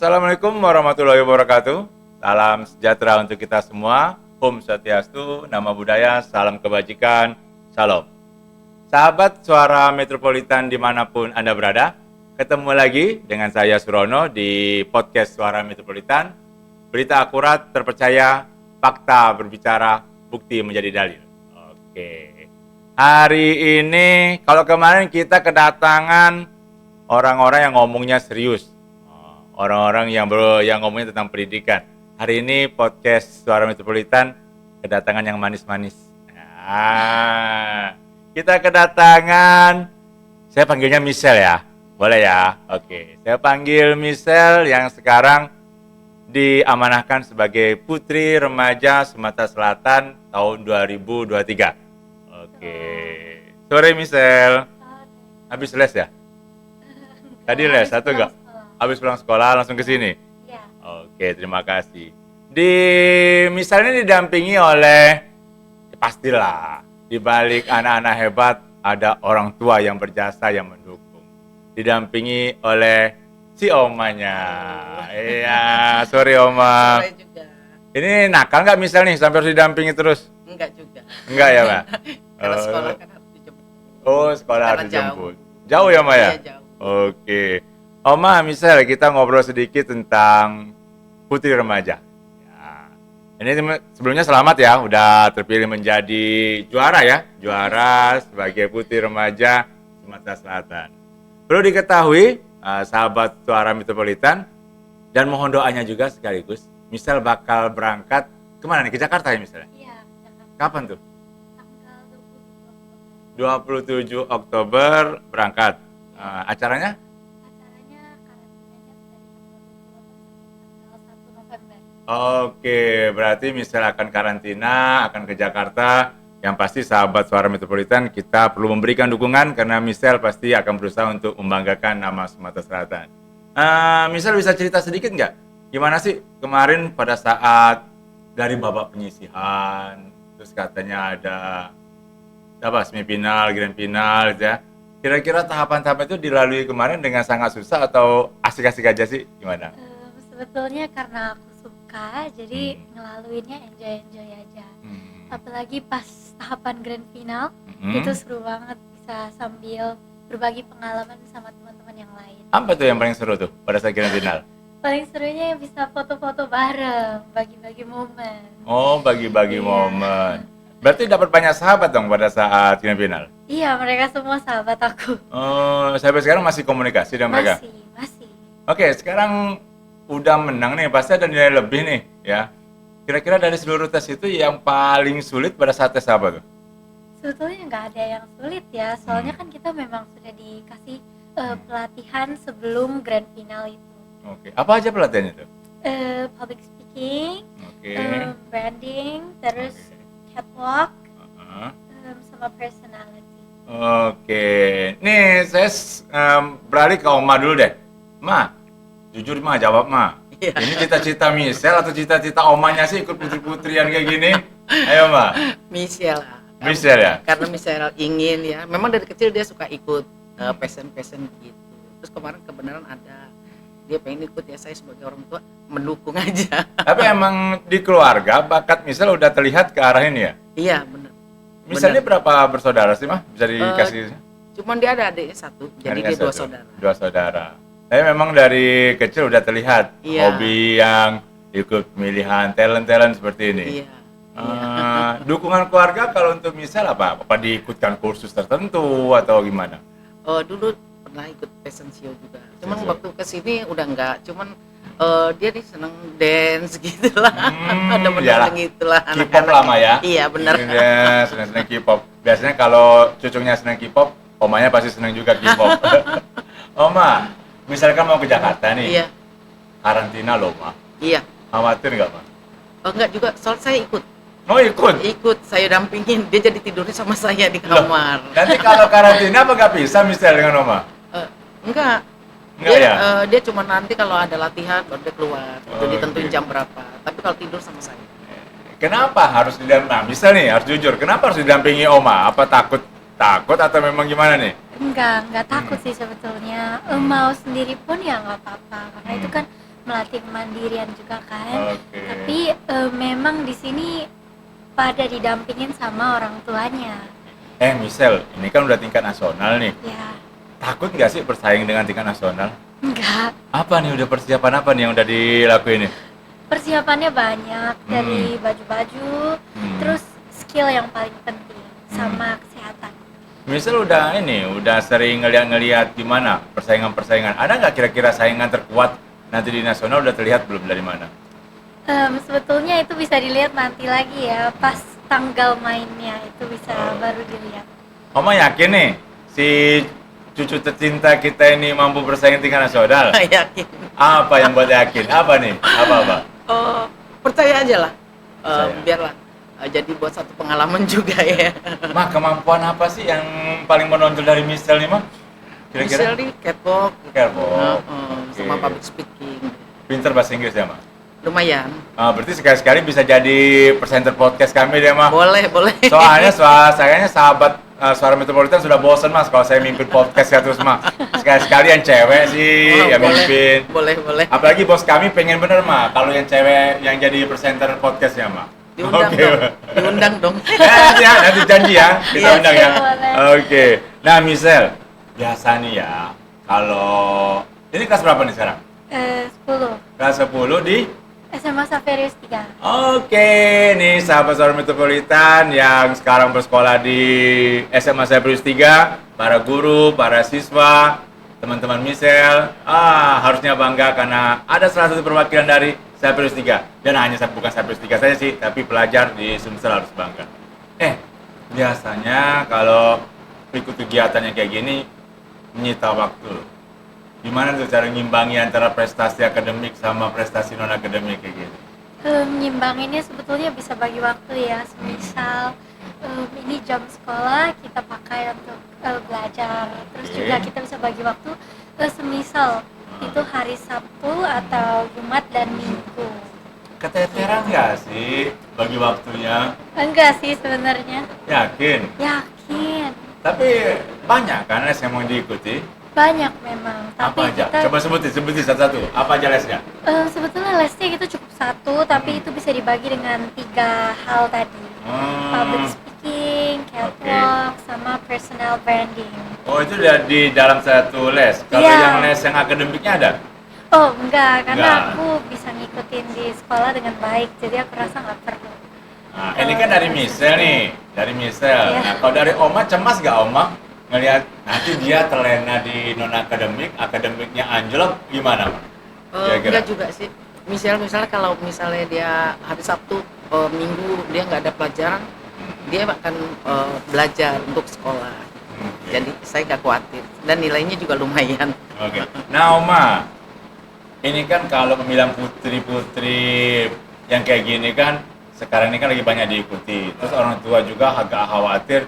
Assalamualaikum warahmatullahi wabarakatuh. Salam sejahtera untuk kita semua. Om Swastiastu, Namo Buddhaya, salam kebajikan, Shalom. Sahabat Suara Metropolitan dimanapun Anda berada, ketemu lagi dengan saya Surono di podcast Suara Metropolitan. Berita akurat, terpercaya, fakta berbicara, bukti menjadi dalil. Oke. Hari ini, kalau kemarin kita kedatangan orang-orang yang ngomongnya serius. Orang-orang yang ngomongnya tentang pendidikan. Hari ini podcast Suara Metropolitan kedatangan yang manis-manis. Kita kedatangan, saya panggilnya Michelle ya, boleh ya? Oke, saya panggil Michelle yang sekarang diamanahkan sebagai Putri Remaja Sumatera Selatan tahun 2023. Oke, sore Michelle. Habis les ya? Tadi les atau enggak? Habis pulang sekolah langsung ke sini? Iya. Oke, terima kasih. Misalnya didampingi oleh, ya pastilah, di balik anak-anak hebat ada orang tua yang berjasa yang mendukung. Didampingi oleh si omanya. Iya, sorry oma. Sore juga. Ini nakal nggak misalnya nih sampai harus didampingi terus? Enggak juga. Enggak ya, Mbak? Karena sekolah kan harus dijemput. Oh, sekolah Karena harus dijemput. Jauh ya, Mbak ya? Iya, jauh. Oke. Oma, misal kita ngobrol sedikit tentang Putri Remaja. Ya. Ini sebelumnya selamat ya, udah terpilih menjadi juara ya. Juara sebagai Putri Remaja Sumatera Selatan. Perlu diketahui, sahabat Suara Metropolitan, dan mohon doanya juga sekaligus, misal bakal berangkat kemana nih? Ke Jakarta ya misalnya? Iya, Jakarta. Kapan tuh? Tanggal 27 Oktober berangkat. Acaranya? Acaranya karantinanya dari tanggal 1 November. Oke, berarti misal akan karantina, akan ke Jakarta, yang pasti sahabat Suara Metropolitan kita perlu memberikan dukungan karena Michelle pasti akan berusaha untuk membanggakan nama Sumatera Selatan. Michelle bisa cerita sedikit nggak? Gimana sih kemarin pada saat dari babak penyisihan, terus katanya ada semifinal, grand final gitu ya. Kira-kira tahapan-tahapan itu dilalui kemarin dengan sangat susah atau asik-asik aja sih? Gimana? Sebetulnya karena aku suka, jadi ngelaluinnya enjoy aja. Apalagi pas tahapan grand final, itu seru banget bisa sambil berbagi pengalaman sama teman-teman yang lain. Apa tuh yang paling seru tuh pada saat grand final? Paling serunya yang bisa foto-foto bareng, bagi-bagi momen. Oh, bagi-bagi Iya. momen. Berarti dapat banyak sahabat dong pada saat grand final? Iya, mereka semua sahabat aku. Oh, sampai sekarang masih komunikasi dengan mereka? Masih. Oke, sekarang udah menang nih, pasti ada nilai lebih nih ya. Kira-kira dari seluruh tes itu yang paling sulit pada saat tes apa tuh? Sebetulnya nggak ada yang sulit ya, soalnya kan kita memang sudah dikasih pelatihan sebelum grand final itu. Oke, apa aja pelatihannya tuh? Public speaking, Oke. branding, terus catwalk, Uh-huh. sama personality. Oke, nih saya beralih ke Oma dulu deh. Ma, jujur Ma, jawab Ma. Iya. Ini cita-cita Michelle atau cita-cita omanya sih ikut putri-putrian kayak gini? Ayo Ma. Michelle. Michelle ya? Karena Michelle ingin ya. Memang dari kecil dia suka ikut passion gitu. Terus kemarin kebenaran ada dia pengen ikut ya, saya sebagai orang tua mendukung aja. Tapi emang di keluarga bakat Michelle udah terlihat ke arah ini ya? Iya benar. Michelle ini berapa bersaudara sih mah? Bisa dikasih? Cuman dia ada adiknya satu, jadi Adiknya dia dua satu. saudara. Dua saudara. Tapi memang dari kecil udah terlihat Iya. hobi yang ikut pemilihan talent-talent seperti ini. Iya. Dukungan keluarga kalau untuk Michelle apa? Apa diikutkan kursus tertentu atau gimana? Dulu pernah ikut fashion show juga. Cuman Fashion show. waktu kesini udah enggak. Cuman dia nih seneng dance gitu lah. Ada iyalah. bener gitu lah. K-pop lama ya? Iya bener. Ya, senang-senang K-pop. Biasanya kalau cucunya senang K-pop, omanya pasti senang juga K-pop. Oma, misalkan mau ke Jakarta nih, Iya. karantina loh, Ma. Iya. Khawatir nggak, Ma? Enggak juga, soal saya ikut. Mau ikut? Ikut, saya dampingin. Dia jadi tidurnya sama saya di Loh, kamar. nanti kalau karantina apa nggak bisa misalnya dengan Oma? Enggak. Enggak Dia, ya? dia cuma nanti kalau ada latihan baru dia keluar. Itu Oh, ditentuin gitu. jam berapa. Tapi kalau tidur sama saya. Kenapa harus didampingi? Nah, bisa nih, harus jujur. Kenapa harus didampingi Oma? Apa takut atau memang gimana nih? Enggak takut sih sebetulnya. Mau sendiri pun ya nggak apa-apa, karena itu kan melatih kemandirian juga kan. Oke. Tapi memang di sini pada didampingin sama orang tuanya. Michelle, ini kan udah tingkat nasional nih. Ya, Takut nggak sih bersaing dengan tingkat nasional? enggak. Apa nih, udah persiapan apa nih yang udah dilakuin nih? Persiapannya banyak, dari baju-baju, Hmm. terus skill yang paling penting, sama kesehatan. Misal udah sering ngeliat gimana persaingan-persaingan. Ada nggak kira-kira saingan terkuat nanti di nasional, udah terlihat belum dari mana? Sebetulnya itu bisa dilihat nanti lagi ya, pas tanggal mainnya itu bisa baru dilihat. Oma yakin nih si cucu tercinta kita ini mampu bersaing tingkat nasional? Yakin. Apa yang buat yakin? Apa nih? Apa? Percaya aja lah. Percaya. Biarlah jadi buat satu pengalaman juga ya. Mah, kemampuan apa sih yang paling menonjol dari Michelle nih, Mah? Michelle di catwalk, Catwalk. sama Oke. public speaking. Pinter bahasa Inggris ya, Mah? Lumayan. Berarti sekali-sekali bisa jadi presenter podcast kami deh, Mah. Boleh. Soalnya sayangnya sahabat Suara Metropolitan sudah bosen, Mas, kalau saya mimpin podcast ya terus, Mah. Sekali-sekali yang cewek sih yang mimpin. Boleh. Apalagi bos kami pengen bener, Mah, kalau yang cewek yang jadi presenter podcastnya, Mah. Diundang Oke, dong. Mah. Diundang dong. Nanti janji ya, kita Iya, undang ya. boleh. Oke. Nah, Michelle, biasa nih ya, kalau ini kelas berapa nih sekarang? 10, Kelas 10 di SMA Saverius 3. Oke, nih sahabat Suara Metropolitan yang sekarang bersekolah di SMA Saverius 3, para guru, para siswa, teman-teman Michelle, harusnya bangga karena ada salah satu perwakilan dari Saverius 3. Dan bukan Saverius 3 saja sih, tapi pelajar di Sumsel harus bangga. Biasanya kalau ikut kegiatan yang kayak gini, menyita waktu. Gimana tuh cara ngimbangi antara prestasi akademik sama prestasi non akademik kayak gitu? Nyimbanginnya sebetulnya bisa bagi waktu ya, semisal ini jam sekolah kita pakai untuk belajar, terus Oke. juga kita bisa bagi waktu semisal itu hari Sabtu atau Jumat dan Minggu. Keteteran nggak sih bagi waktunya? Enggak sih sebenarnya, Yakin? yakin Tapi banyak kan les yang mau diikuti? banyak memang, tapi Apa aja? kita Coba sebutin satu-satu. Apa aja lesnya? sebetulnya lesnya itu cukup satu, tapi itu bisa dibagi dengan 3 hal tadi. Public speaking, catwalk, sama personal branding. Oh, itu udah di dalam satu les. Kalau Iya. yang les yang akademiknya ada? Oh enggak, karena Enggak. aku bisa ngikutin di sekolah dengan baik, jadi aku rasa nggak perlu. Nah, ini kan dari Michelle nih, dari Michelle. Iya. Nah, kalau dari Oma, cemas nggak Oma ngelihat nanti dia terlena di non akademik, akademiknya anjlok, gimana, Pak? Kira-kira? Enggak juga sih. Misalnya kalau misalnya dia hari Sabtu, Minggu dia nggak ada pelajaran, dia akan belajar untuk sekolah. Oke. Jadi saya nggak khawatir dan nilainya juga lumayan. Oke. Nah, Oma, ini kan kalau pemilihan putri-putri yang kayak gini kan sekarang ini kan lagi banyak diikuti. Terus orang tua juga agak khawatir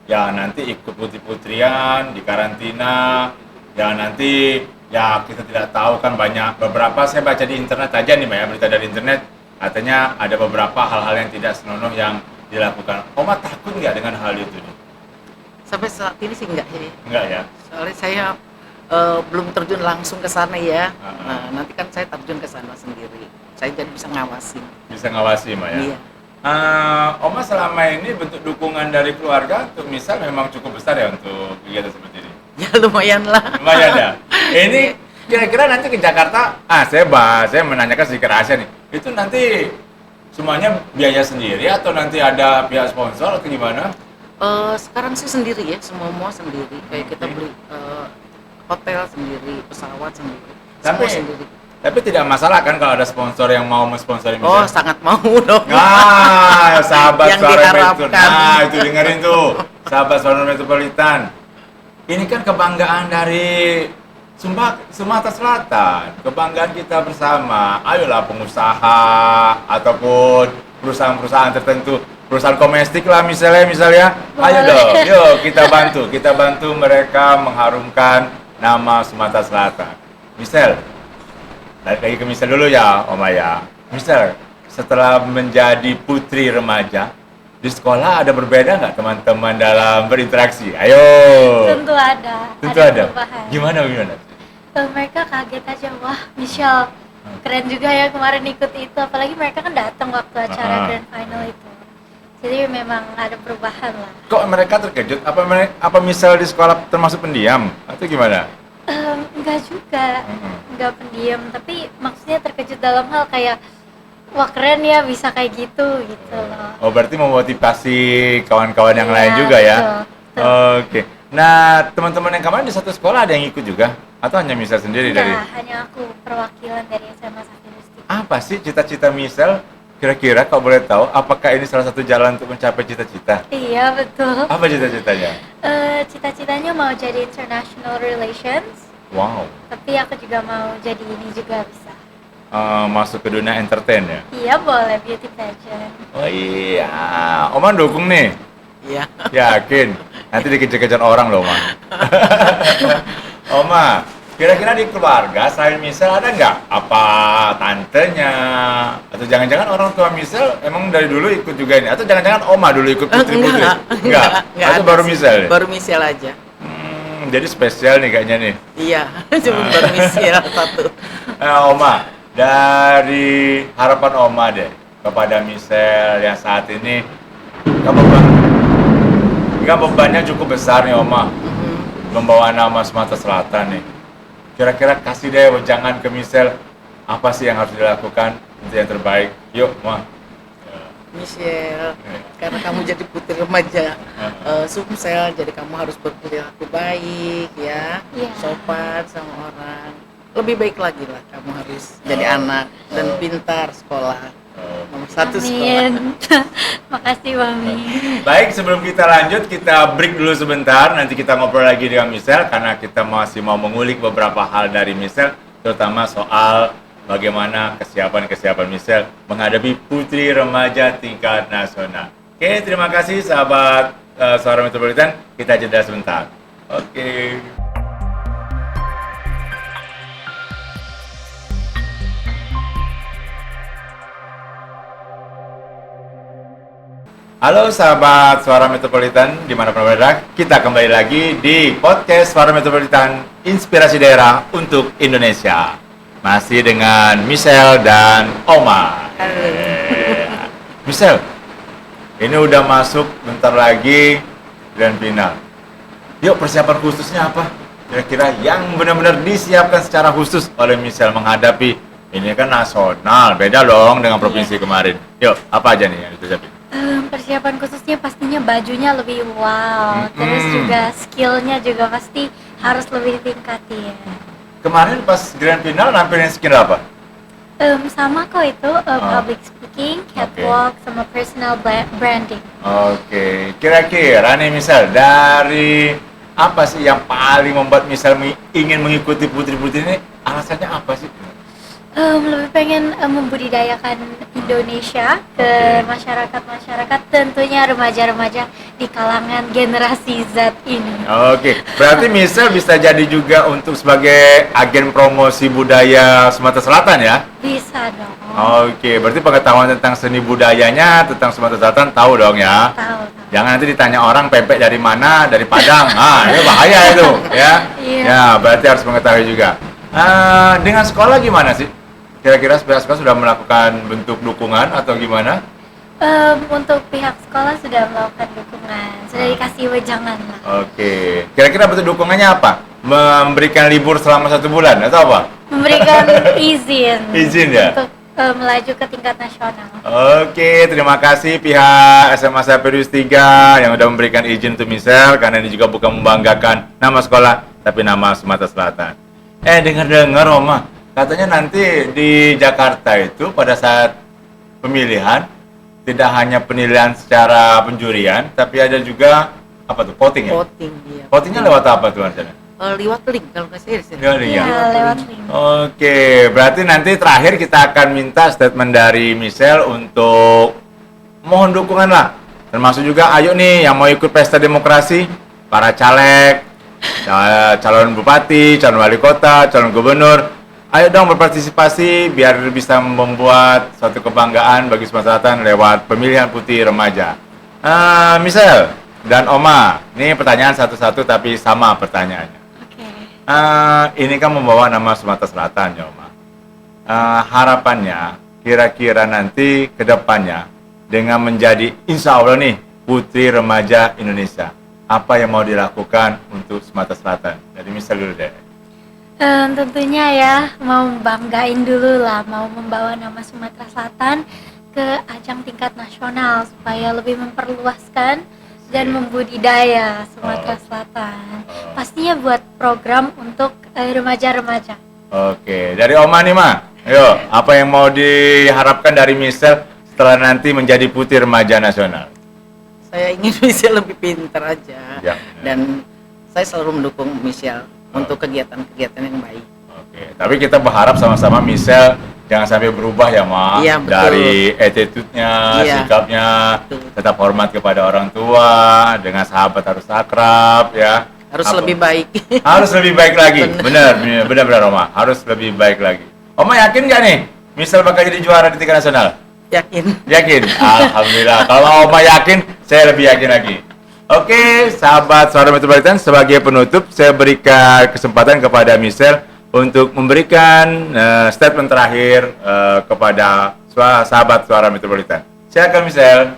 ya nanti ikut putri-putrian di karantina, ya nanti ya kita tidak tahu kan beberapa saya baca di internet aja nih Mbak ya, berita dari internet katanya ada beberapa hal-hal yang tidak senonoh yang dilakukan. Oma takut nggak dengan hal itu nih? Sampai saat ini sih enggak ya. Enggak ya? Soalnya saya belum terjun langsung ke sana ya. Uh-uh. Nah, nanti kan saya terjun ke sana sendiri. Saya jadi bisa ngawasin. Bisa ngawasi Mbak ya? Iya. Oma selama ini bentuk dukungan dari keluarga untuk misal memang cukup besar ya untuk kegiatan seperti ini. Ya lumayan lah. Lumayan ya. Ini kira-kira nanti ke Jakarta, saya menanyakan sedikit rahasia nih. Itu nanti semuanya biaya sendiri atau nanti ada pihak sponsor atau gimana? Sekarang sih sendiri ya, semua sendiri. Kayak kita beli hotel sendiri, pesawat sendiri, semua sendiri. Tapi tidak masalah kan kalau ada sponsor yang mau mensponsori Oh, misalnya? sangat mau dong. Nah, sahabat Yang Suara diharapkan. Metro. Nah, itu dengerin tuh. Sahabat Suara Metropolitan. Ini kan kebanggaan dari Sumatera Selatan. Kebanggaan kita bersama. Ayolah pengusaha ataupun perusahaan-perusahaan tertentu, perusahaan domestik lah misalnya. Ayo Boleh. dong, yuk kita bantu mereka mengharumkan nama Sumatera Selatan. Michelle, balik lagi ke Michelle dulu ya, Oma ya. Michelle, setelah menjadi putri remaja, di sekolah ada berbeda nggak teman-teman dalam berinteraksi? Ayo. Tentu ada. Tentu ada. Perubahan. Gimana? Mereka kaget aja, wah Michelle keren juga ya kemarin ikut itu, apalagi mereka kan datang waktu acara grand final itu. Jadi memang ada perubahan lah. Kok mereka terkejut? Apa misal di sekolah termasuk pendiam atau gimana? Enggak juga, enggak pendiam, tapi maksudnya terkejut dalam hal kayak wah keren ya bisa kayak gitu loh. Oh, berarti memotivasi kawan-kawan yang Iya, lain juga ya? betul. Oke. Nah, teman-teman yang kemarin di satu sekolah ada yang ikut juga? Atau hanya Misal sendiri dari? Enggak, hanya aku perwakilan dari SMA Safirus. Apa sih cita-cita Misal? Kira-kira kalau boleh tahu, apakah ini salah satu jalan untuk mencapai cita-cita? Iya betul. Apa cita-citanya? Cita-citanya mau jadi international relations, Wow. tapi aku juga mau jadi ini juga bisa. Masuk ke dunia entertain ya? Iya boleh, beauty pageant. Oh iya, Oma dukung nih. Iya. Yakin? Nanti dikejar-kejar orang loh, Oma. Oma, kira-kira di keluarga selain Misal ada nggak? Apa tantenya? Atau jangan-jangan orang tua Misal emang dari dulu ikut juga ini? Atau jangan-jangan Oma dulu ikut putri-putri? Enggak. Atau ada baru sih. Misal? Baru Misal aja. Jadi spesial nih kayaknya nih. Iya, cuma baru Misal satu. Oma, dari harapan Oma deh kepada Misal yang saat ini bebannya cukup besar nih Oma, membawa nama Sumatera Selatan nih. Kira-kira kasih deh wejangan ke Misal, apa sih yang harus dilakukan untuk yang terbaik? Yuk, Oma. Michelle, karena kamu jadi putri remaja Sumsel, jadi kamu harus berperilaku baik ya, Iya. sopan sama orang. Lebih baik lagi lah, kamu harus jadi anak dan pintar sekolah. Nomor satu sekolah. Amin. Makasih Mami. Baik, sebelum kita lanjut, kita break dulu sebentar. Nanti kita ngobrol lagi dengan Misal, karena kita masih mau mengulik beberapa hal dari Misal, terutama soal bagaimana kesiapan Misal menghadapi putri remaja tingkat nasional. Oke, terima kasih sahabat Suara Metropolitan. Kita jeda sebentar. Oke. Halo sahabat Suara Metropolitan, dimanapun berada, kita kembali lagi di podcast Suara Metropolitan, Inspirasi Daerah untuk Indonesia. Masih dengan Misal dan Oma. Misal, ini udah masuk bentar lagi grand final. Yuk, persiapan khususnya apa? Kira-kira yang benar-benar disiapkan secara khusus oleh Misal menghadapi ini kan nasional, beda dong dengan provinsi kemarin. Yuk, apa aja nih yang disiapin? Persiapan khususnya pastinya bajunya lebih wow, terus juga skillnya juga pasti harus lebih ditingkatin. Kemarin pas grand final nampilin skill apa? Sama kok itu public speaking, catwalk, sama personal branding. Oke, kira-kira nih Misal, dari apa sih yang paling membuat Misal ingin mengikuti putri-putri ini? Alasannya apa sih? Lebih pengen membudidayakan Indonesia ke masyarakat-masyarakat, tentunya remaja-remaja di kalangan generasi Z ini. Oke, berarti Misal bisa jadi juga untuk sebagai agen promosi budaya Sumatera Selatan ya? Bisa dong. Oke, berarti pengetahuan tentang seni budayanya tentang Sumatera Selatan tahu dong ya? Tahu. Jangan nanti ditanya orang pempek dari mana, dari Padang. Ini bahaya itu ya. Iya. Ya, berarti harus mengetahui juga. Dengan sekolah gimana sih? Kira-kira pihak sekolah sudah melakukan bentuk dukungan atau gimana? Untuk pihak sekolah sudah melakukan dukungan, sudah dikasih wejangan lah. Oke, kira-kira bentuk dukungannya apa? Memberikan libur selama 1 bulan atau apa? Memberikan izin. Izin ya? Untuk melaju ke tingkat nasional. Oke, terima kasih pihak SMA Safirus 3 yang sudah memberikan izin untuk Misal, karena ini juga bukan membanggakan nama sekolah, tapi nama Sumatera Selatan. Dengar-dengar Oma, katanya nanti di Jakarta itu pada saat pemilihan tidak hanya penilaian secara penjurian, tapi ada juga apa tuh, voting ya? Voting, iya. Votingnya lewat apa tuh Arjana? Lewat link kalau nggak salah di sini. Lewat link ya? Iya, lewat link. Oke, berarti nanti terakhir kita akan minta statement dari Misal untuk mohon dukungan lah. Termasuk juga ayo nih yang mau ikut pesta demokrasi, para caleg, calon bupati, calon wali kota, calon gubernur, ayo dong berpartisipasi biar bisa membuat suatu kebanggaan bagi Sumatera Selatan lewat pemilihan putri remaja. Misal dan Oma, ini pertanyaan satu-satu tapi sama pertanyaannya. Oke. Ini kan membawa nama Sumatera Selatan ya Oma. harapannya kira-kira nanti ke depannya dengan menjadi insya Allah nih Putri Remaja Indonesia, apa yang mau dilakukan untuk Sumatera Selatan? Dari misal dulu deh. Tentunya ya mau banggain dulu lah, mau membawa nama Sumatera Selatan ke ajang tingkat nasional supaya lebih memperluaskan dan membudidaya Sumatera Selatan. Pastinya buat program untuk remaja-remaja. Oke, dari Oma nih Ma, ayo apa yang mau diharapkan dari Michelle setelah nanti menjadi Putri Remaja Nasional? Saya ingin Michelle lebih pintar aja, Ya. dan saya selalu mendukung Michelle untuk kegiatan-kegiatan yang baik. Oke, tapi kita berharap sama-sama Michelle jangan sampai berubah ya Ma, Iya, betul. dari attitude-nya, Iya, sikapnya, betul. tetap hormat kepada orang tua, dengan sahabat harus akrab ya. Harus Apa? lebih baik. Harus lebih baik lagi, benar Oma, harus lebih baik lagi. Oma yakin nggak nih Michelle bakal jadi juara di tingkat nasional? Yakin. Yakin? Alhamdulillah. Kalau Oma yakin, saya lebih yakin lagi. Oke, sahabat Suara Metropolitan, sebagai penutup saya berikan kesempatan kepada Michelle untuk memberikan statement terakhir kepada sahabat Suara Metropolitan. Silakan Michelle.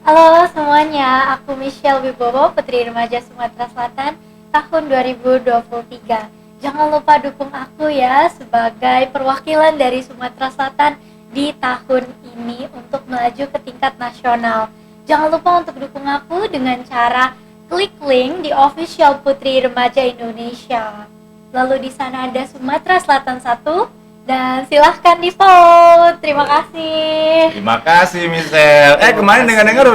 Halo semuanya, aku Michelle Wibowo, Putri Remaja Sumatera Selatan tahun 2023. Jangan lupa dukung aku ya sebagai perwakilan dari Sumatera Selatan di tahun ini untuk melaju ke tingkat nasional. Jangan lupa untuk dukung aku dengan cara klik link di official Putri Remaja Indonesia. Lalu di sana ada Sumatera Selatan 1 dan silahkan di vote. Terima kasih. Terima kasih Michelle. Kemarin dengar-dengar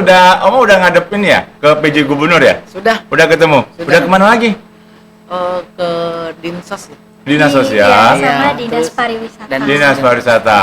Oma udah ngadepin ya ke PJ Gubernur ya? Sudah. Udah ketemu? Sudah. Udah kemana lagi? Ke Dinsos ya. Dinas Iya, Sosial. sama Iya, Dinas terus- Pariwisata. dan Dinas Pariwisata.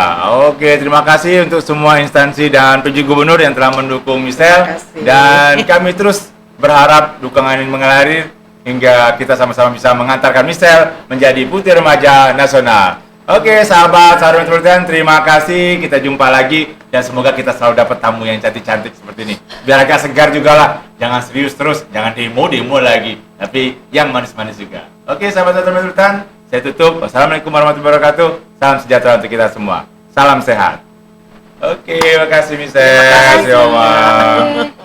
Oke, terima kasih untuk semua instansi dan PJ Gubernur yang telah mendukung Michelle. Terima kasih. Dan kami terus berharap dukungan ini mengalir hingga kita sama-sama bisa mengantarkan Michelle menjadi Putri Remaja Nasional. Oke, sahabat Suara Metropolitan, terima kasih. Kita jumpa lagi dan semoga kita selalu dapat tamu yang cantik-cantik seperti ini. Biar agak segar juga lah. Jangan serius terus, jangan demo lagi. Tapi yang manis-manis juga. Oke, sahabat Suara Metropolitan, saya tutup. Wassalamualaikum warahmatullahi wabarakatuh. Salam sejahtera untuk kita semua. Salam sehat. Oke, makasih Michelle. Terima kasih. Terima kasih, Oma. Terima kasih.